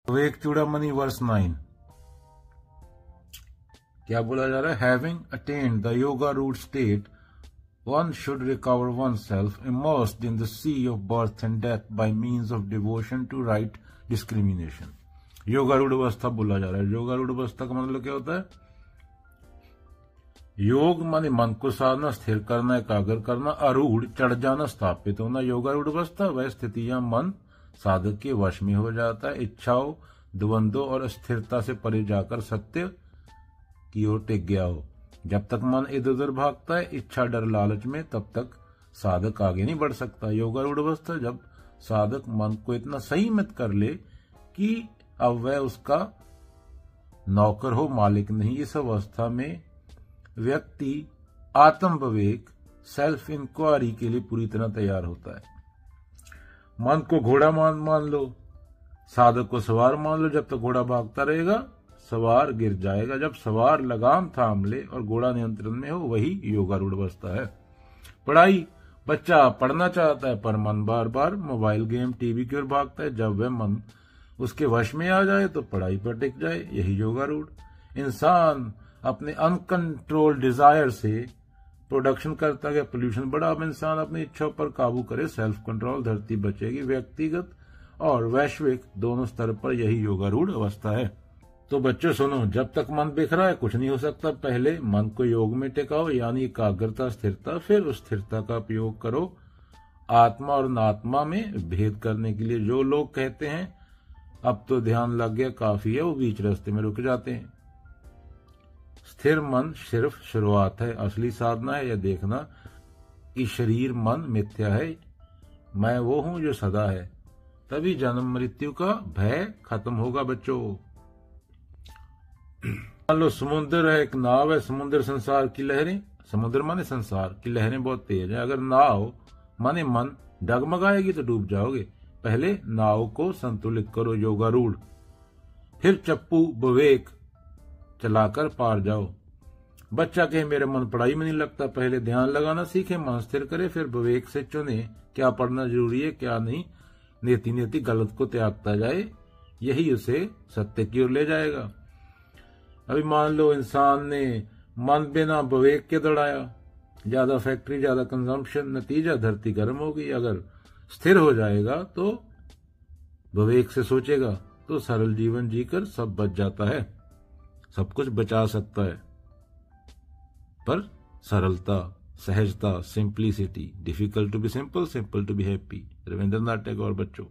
विवेक चूड़ामणि verse 9 क्या बोला जा रहा है? Having attend the yoga root state one should recover oneself immersed in the sea of birth and death by means of devotion to right discrimination. योगारूढ़ अवस्था बोला जा रहा है। योगारूढ़ अवस्था का मतलब क्या होता है? योग माने मन को साधना, स्थिर करना, एकाग्र करना, आरूढ़ चढ़ जाना, स्थापित होना। योगारूढ़ अवस्था वह स्थितियां मन साधक के वश में हो जाता है, इच्छाओं, द्वंद्वों और अस्थिरता से परे जाकर सत्य की ओर टिक गया हो। जब तक मन इधर उधर भागता है इच्छा, डर, लालच में, तब तक साधक आगे नहीं बढ़ सकता। योगारूढ़ अवस्था जब साधक मन को इतना संयमित कर ले कि अब वह उसका नौकर हो, मालिक नहीं। इस अवस्था में व्यक्ति आत्म विवेक, सेल्फ इंक्वायरी के लिए पूरी तरह तैयार होता है। मन को घोड़ा मान लो, साधक को सवार मान लो। जब तक घोड़ा भागता रहेगा सवार गिर जाएगा। जब सवार लगाम थाम ले और घोड़ा नियंत्रण में हो, वही योगारूढ़ अवस्था है। पढ़ाई, बच्चा पढ़ना चाहता है पर मन बार बार मोबाइल गेम, टीवी की ओर भागता है। जब वह मन उसके वश में आ जाए तो पढ़ाई पर टिक जाए, यही योगारूढ़। इंसान अपने अनकंट्रोल्ड डिजायर से प्रोडक्शन करता गया, पोल्यूशन बढ़ा। अब इंसान अपनी इच्छाओं पर काबू करे, सेल्फ कंट्रोल, धरती बचेगी। व्यक्तिगत और वैश्विक दोनों स्तर पर यही योगारूढ़ अवस्था है। तो बच्चों सुनो, जब तक मन बिखरा है कुछ नहीं हो सकता। पहले मन को योग में टिकाओ, यानी एकाग्रता, स्थिरता। फिर उस स्थिरता का उपयोग करो आत्मा और अनात्मा में भेद करने के लिए। जो लोग कहते हैं अब तो ध्यान लग गया, काफी है, वो बीच रास्ते में रुक जाते हैं। स्थिर मन सिर्फ शुरुआत है, असली साधना है यह देखना कि शरीर मन मिथ्या है, मैं वो हूं जो सदा है। तभी जन्म मृत्यु का भय खत्म होगा बच्चों। मान लो समुद्र है, एक नाव है, समुद्र संसार की लहरें, समुद्र माने संसार की लहरें बहुत तेज है। अगर नाव माने मन डगमगाएगी तो डूब जाओगे। पहले नाव को संतुलित करो, योगारूढ़। फिर चप्पू विवेक चलाकर पार जाओ। बच्चा कहे मेरा मन पढ़ाई में नहीं लगता, पहले ध्यान लगाना सीखे, मन स्थिर करे, फिर विवेक से चुने क्या पढ़ना जरूरी है क्या नहीं। नेति नेति गलत को त्यागता जाए, यही उसे सत्य की ओर ले जाएगा। अभी मान लो इंसान ने मन बिना विवेक के दौड़ाया, ज्यादा फैक्ट्री, ज्यादा कंजम्पशन, नतीजा धरती गर्म होगी। अगर स्थिर हो जाएगा तो विवेक से सोचेगा तो सरल जीवन जीकर सब बच जाता है, सब कुछ बचा सकता है। पर सरलता, सहजता, simplicity, difficult to be simple, simple to be happy. Rabindranath Tagore बच्चों।